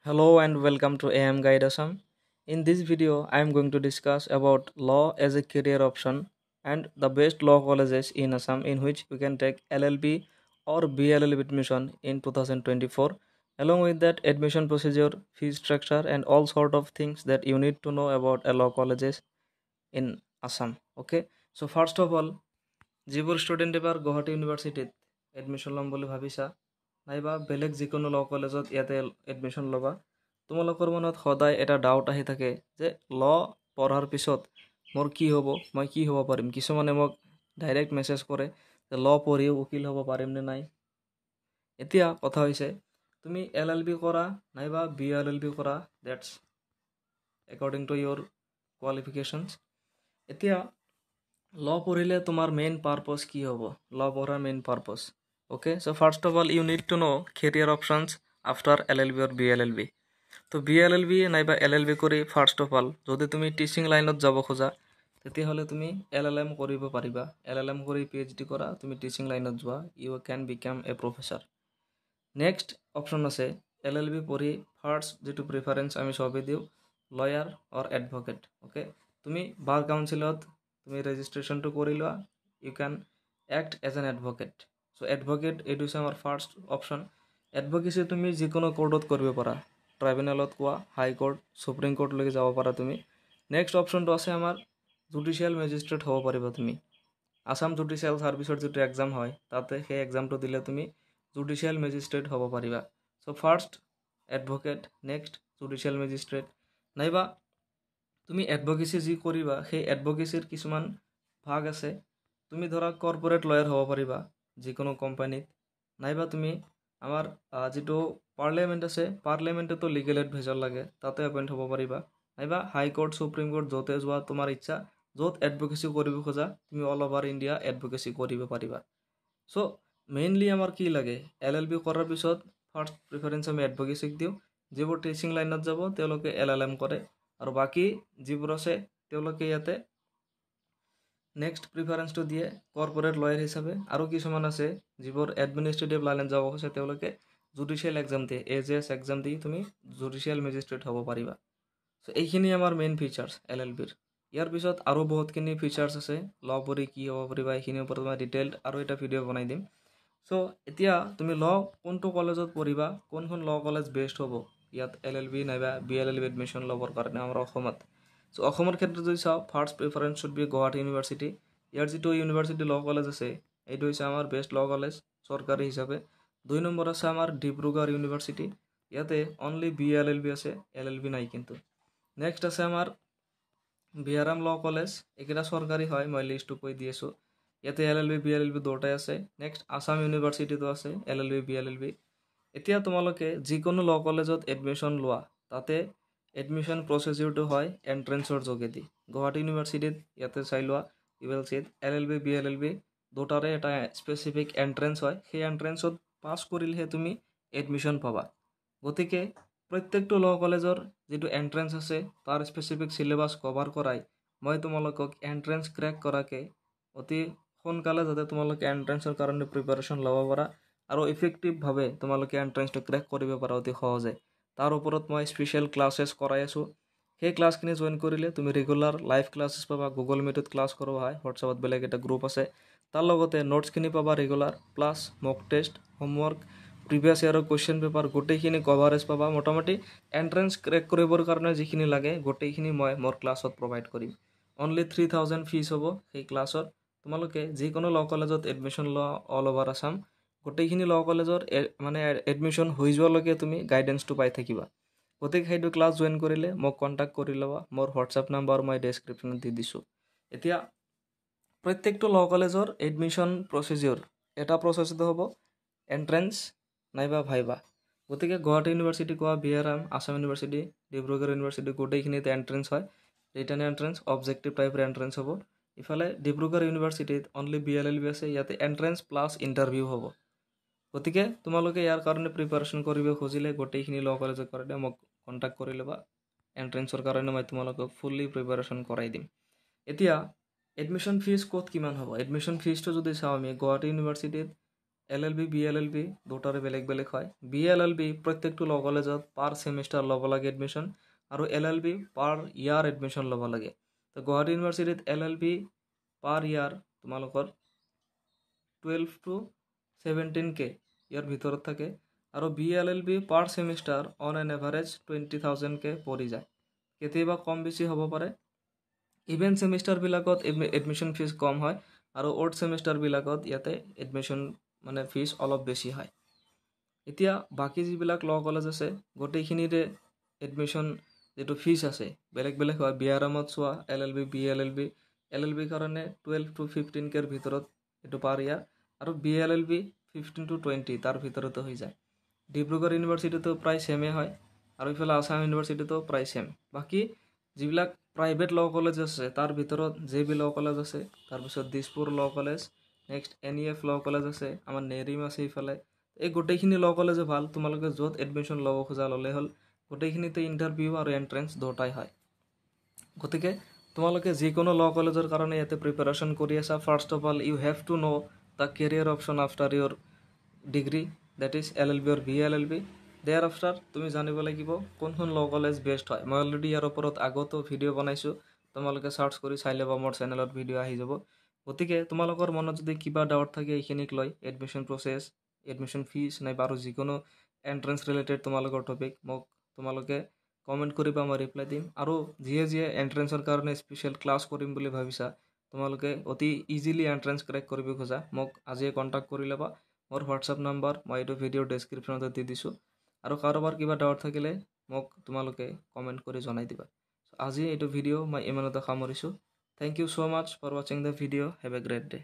Hello and welcome to AM Guide Assam. In this video, I am going to discuss about law as a career option and the best law colleges in Assam in which we can take LLB or BLL admission in 2024. Along with that, admission procedure, fee structure, and all sort of things that you need to know about a law colleges in Assam. Okay, so first of all, যিবোৰ student এবাৰ গুৱাহাটী ইউনিভাৰ্চিটিত admission ল'ম বুলি ভাবিছা নাইবা বেলেগ যিকোনো ল' কলেজত ইয়াতে এডমিশ্যন ল'বা তোমালোকৰ মনত সদায় এটা ডাউট আহি থাকে যে ল' পঢ়াৰ পিছত মোৰ কি হ'ব মই কি হ'ব পাৰিম কিছুমানে মোক ডাইৰেক্ট মেছেজ কৰে যে ল' পঢ়িও উকিল হ'ব পাৰিম নে নাই এতিয়া কথা হৈছে তুমি LLB কৰা নাইবা BLLB কৰা that's according to your qualifications এতিয়া law পঢ়িলে তোমাৰ মেইন পাৰপজ কি হ'ব law পঢ়াৰ main purpose okay so first of all you need to know career options after LLB or BLLB তো BLLB নাইবা LLB কৰি ফাৰ্ষ্ট অফ অল যদি তুমি টিচিং লাইনত যাব খোজা তেতিয়াহ'লে তুমি LLM কৰিব পাৰিবা LLM কৰি PhD কৰা তুমি টিচিং লাইনত যোৱা you can become a professor next option আছে LLB পঢ়ি ফাৰ্ষ্ট যেটো প্ৰিফাৰেন্স আমি সবে দিও লয়াৰ অৰ এডভোকেট ওকে তুমি বাৰ কাউন্সিলত তুমি ৰেজিষ্ট্ৰেচনটো কৰি লোৱা you can act as an advocate so advocate এটো হৈছে আমাৰ ফাৰ্ষ্ট অপশ্যন এডভোকেসি তুমি যিকোনো কোৰ্টত কৰিব পাৰা ট্ৰাইব্যুনেলত কোৱা হাই কোৰ্ট সুপ্ৰিম কোৰ্টলৈকে যাব পাৰা তুমি নেক্সট অপশ্যনটো আছে আমাৰ জুডিশিয়াল মেজিস্ট্ৰেট হ'ব পাৰিবা তুমি আসাম জুডিশিয়াল সাৰ্ভিসৰ যেটো এক্সাম হয় তাতে সেই এক্সামটো দিলে তুমি জুডিশিয়াল মেজিস্ট্ৰেট হ'ব পাৰিবা so first advocate next judicial magistrate নাইবা তুমি এডভোকেসি যি কৰিবা সেই এডভোকেসিৰ কিছুমান ভাগ আছে তুমি ধৰা কৰ্পোৰেট লয়াৰ হ'ব পাৰিবা যিকোনো কোম্পানীত নাইবা তুমি আমাৰ যেটো পাৰ্লিয়ামেন্ট আছে পাৰ্লিয়ামেন্টতো লিগ্যাল এডভাইজৰ লাগে তাতে এপইন্ট হ'ব পাৰিবা নাইবা হাই কোৰ্ট সুপ্ৰিম কোৰ্ট যতে যোৱা তোমাৰ ইচ্ছা যত এডভোকেসি কৰিব খোজা তুমি অল ওভাৰ ইন্ডিয়া এডভোকেসি কৰিব পাৰিবা সো মেইনলি আমাৰ কি লাগে LLB কৰাৰ পিছত ফাৰ্ষ্ট প্ৰিফাৰেন্স আমি এডভোকেসিক দিও যিবোৰ টিচিং লাইনত যাব তেওঁলোকে LLM কৰে আৰু বাকি যিবোৰ আছে তেওঁলোকে ইয়াতে নেক্সট প্ৰিফাৰেন্সটো দিয়ে কৰ্পোৰেট লয়াৰ হিচাপে আৰু কিছুমান আছে যিবোৰ এডমিনিষ্ট্ৰেটিভ লাইনত যাব খোজে তেওঁলোকে জুডিশিয়াল এক্সাম দিয়ে AJS এক্সাম দি তুমি জুডিশিয়াল মেজিস্ট্ৰেট হ'ব পাৰিবা সো এইখিনি আমাৰ মেইন ফিচাৰ্স LLB ৰ ইয়াৰ পিছত আৰু বহুতখিনি ফিচাৰ্স আছে ল পঢ়ি কি হ'ব পাৰিবা এইখিনিৰ ওপৰত মই ডিটেইলড আৰু এটা ভিডিও বনাই দিম সো এতিয়া তুমি ল কোনটো কলেজত পঢ়িবা কোনখন ল কলেজ বেস্ট হ'ব ইয়াত LLB নাইবা BLLB এডমিশন ল'বৰ কাৰণে আমাৰ অসমত সো অসমৰ ক্ষেত্ৰত যদি চাও first preference should be Guwahati university ইয়াৰ যেটো ইউনিভাৰ্সিটি ল কলেজ আছে এইটো হৈছে আমাৰ বেস্ট ল কলেজ সৰকাৰি হিচাপে দুই নম্বৰ আছে আমাৰ ডিব্ৰুগড় ইউনিভাৰ্সিটি ইয়াতে অনলি BLLB আছে LLB নাই কিন্তু নেক্সট আছে আমাৰ বিহাৰাম ল কলেজ একেটা সৰকাৰি হয় মই লিষ্টটো কৈ দি আছো ইয়াতে LLB BLLB দুটাই আছে নেক্সট আসাম ইউনিভাৰ্সিটিটো আছে LLB BLLB এতিয়া তোমালোকে যিকোনো ল কলেজত এডমিশন লোৱা তাতে এডমিশন প্ৰসিডিউৰটো হয় এন্ট্ৰেন্সৰ যোগেদি গুৱাহাটী ইউনিভাৰ্সিটিত ইয়াতে চাই লোৱা you will see LLB BLLB দুটাৰে এটা স্পেসিফিক এন্ট্ৰেন্স হয় সেই এন্ট্ৰেন্সত পাস কৰিলেহে তুমি এডমিশন পাবা গতিকে প্ৰত্যেকটো ল কলেজৰ যেটো এন্ট্ৰেন্স আছে তাৰ স্পেসিফিক সিলেবাস কভাৰ কৰাই মই তোমালোকক এন্ট্ৰেন্স ক্ৰ্যাক কৰাকে অতি সোনকালে যাতে তোমালোকে এন্ট্ৰেন্সৰ কাৰণে প্ৰিপাৰেচন ল'ব পাৰা আৰু ইফেক্টিভ ভাৱে তোমালোকে এন্ট্ৰেন্সটো ক্ৰ্যাক কৰিব পাৰা অতি সহজে তাৰ ওপৰত মই স্পেশাল ক্লাसेस কৰাই আছো সেই ক্লাছখিনি জয়েন কৰিলে তুমি ৰেগুলাৰ লাইভ ক্লাसेस পাবা গুগল মিটত ক্লাছ কৰোৱা হয় হোৱাটছএপত বেলেগ এটা গ্ৰুপ আছে তাৰ লগতে নোটছখিনি পাবা ৰেগুলাৰ প্লাস মক টেষ্ট হোমৱৰ্ক প্ৰিভিয়াস ইয়াৰৰ কোৱেশ্চন পেপাৰ গোটেইখিনি কভাৰেজ পাবা মোটামুটি এন্ট্ৰেন্স ক্ৰ্যাক কৰিবৰ কাৰণে যিখিনি লাগে গোটেইখিনি মই মোৰ ক্লাছত প্ৰভাইড কৰিম অনলি 3000 ফিজ হ'ব সেই ক্লাছত তোমালোকে যিকোনো ল কলেজত এডমিশন ল অল ওভাৰ আসাম গোটেইখিনি ল কলেজৰ মানে এডমিশন হৈ যোৱালৈকে তুমি গাইডেন্সটো পাই থাকিবা গতিকে সেইটো ক্লাছ জয়েন কৰিলে মোক কন্টাক্ট কৰি লবা মোৰ হোৱাটছএপ নাম্বাৰ মই ডেসক্ৰিপচনত দি দিছো এতিয়া প্ৰত্যেকটো ল কলেজৰ এডমিশন প্ৰসিডিউৰ এটা প্ৰসেসটো হ'ব এন্ট্ৰেন্স নাইবা ভাইবা গতিকে গুৱাহাটী ইউনিভাৰ্সিটি কোৱা বিহাৰাম আসাম ইউনিভাৰ্সিটি ডিব্ৰুগড় ইউনিভাৰ্সিটি গোটেইখিনিতে এন্ট্ৰেন্স হয় ৰিটেন এন্ট্ৰেন্স অবজেক্টিভ টাইপৰ এন্ট্ৰেন্স হ'ব ইফালে ডিব্ৰুগড় ইউনিভাৰ্সিটিত অনলি BLLB আছে ইয়াতে এন্ট্ৰেন্স প্লাস ইন্টাৰভিউ হ'ব গতিকে তোমালোকে ইয়াৰ কাৰণে প্ৰিপাৰেচন কৰিব খুজিলে গোটেইখিনি ল কলেজৰ কাৰণে মোক কন্টাক্ট কৰি লবা এন্ট্ৰেন্সৰ কাৰণে মই তোমালোকক ফুললি প্ৰিপাৰেচন কৰাই দিম এতিয়া এডমিশন ফিজ কত কিমান হ'ব এডমিশন ফিজটো যদি চাও আমি গুৱাহাটী ইউনিভাৰ্সিটিত LLB BLLB দুটাৰে বেলেগ বেলেগ হয়। BLLB প্ৰত্যেকটো ল কলেজত পাৰ সেমিষ্টাৰ ল'ব লাগে এডমিশ্যন, আৰু LLB পাৰ ইয়াৰ এডমিশ্যন ল'ব লাগে। তো গুৱাহাটী ইউনিভাৰ্চিটিত LLB পাৰ ইয়াৰ তোমালোকৰ 12 to 17K ইয়াৰ ভিতৰত থাকে, আৰু BLLB per semester on an average 20,000K পৰি যায়। কেতিয়াবা কম বেছি হ'ব পাৰে। ইভেন সেমিষ্টাৰবিলাকত এডমিশ্যন ফিজ কম হয়, আৰু অড সেমিষ্টাৰবিলাকত ইয়াতে এডমিশ্যন ফিজ অলপ বেছি হয়। এতিয়া বাকী যিবিলাক ল কলেজ আছে গোটেইখিনিৰে এডমিশ্যন যিটো ফিজ আছে বেলেগ বেলেগ হয়। BRMত চোৱা LLB LLB কাৰণে 12 to 15Kৰ ভিতৰত এইটো পাৰ ইয়াৰ, আৰু BLLB 15 to 20 তাৰ ভিতৰতে হৈ যায়। ডিব্ৰুগড় ইউনিভাৰ্চিটিতো প্ৰায় ছেমে হয়, আৰু ইফালে আছাম ইউনিভাৰ্চিটিতো প্ৰায় ছেম। বাকী যিবিলাক প্ৰাইভেট ল কলেজ আছে তাৰ ভিতৰত JB ল কলেজ আছে, তাৰপিছত Dispur law college, next NEF law college আছে, আমাৰ নেৰিম আছে ইফালে। এই গোটেইখিনি ল কলেজে ভাল, তোমালোকে য'ত এডমিশ্যন ল'ব খোজা ল'লে হ'ল। গোটেইখিনিতে ইণ্টাৰভিউ আৰু এণ্ট্ৰেঞ্চ দুটাই হয়। গতিকে তোমালোকে যিকোনো ল কলেজৰ কাৰণে ইয়াতে প্ৰিপাৰেশ্যন কৰি আছা, first of all you have to know' the career option after your degree, that is LLB or BLLB। There after তুমি জানিব লাগিব কোনখন ল কলেজ বেষ্ট হয়। মই অলৰেডি ইয়াৰ ওপৰত আগতো ভিডিঅ' বনাইছোঁ, তোমালোকে চাৰ্চ কৰি চাই ল'বা, মোৰ চেনেলত ভিডিঅ' আহি যাব। গতিকে তোমালোকৰ মনত যদি কিবা ডাউট থাকে এইখিনিক লৈ, এডমিশ্যন প্ৰচেছ, এডমিশ্যন ফিজ, নাইবা আৰু যিকোনো এণ্ট্ৰেঞ্চ ৰিলেটেড তোমালোকৰ টপিক, মোক তোমালোকে কমেণ্ট কৰিবা, মই ৰিপ্লাই দিম। আৰু যিয়ে যিয়ে এণ্ট্ৰেঞ্চৰ কাৰণে স্পেচিয়েল ক্লাছ কৰিম বুলি ভাবিছা, তোমালোকে অতি ইজিলি এণ্ট্ৰেঞ্চ ক্ৰেক কৰিব খোজা, মোক আজিয়ে কণ্টেক্ট কৰি ল'বা। মোৰ হোৱাটছআপ নাম্বাৰ মই এইটো ভিডিঅ'ৰ ডেছক্ৰিপশ্যনতে দি দিছোঁ, আৰু কাৰোবাৰ কিবা ডাউট থাকিলে মোক তোমালোকে কমেণ্ট কৰি জনাই দিবা। আজি এইটো ভিডিঅ' মই ইমানতে সামৰিছোঁ। Thank you so' much for ৱাচিং the video'. Have a great day.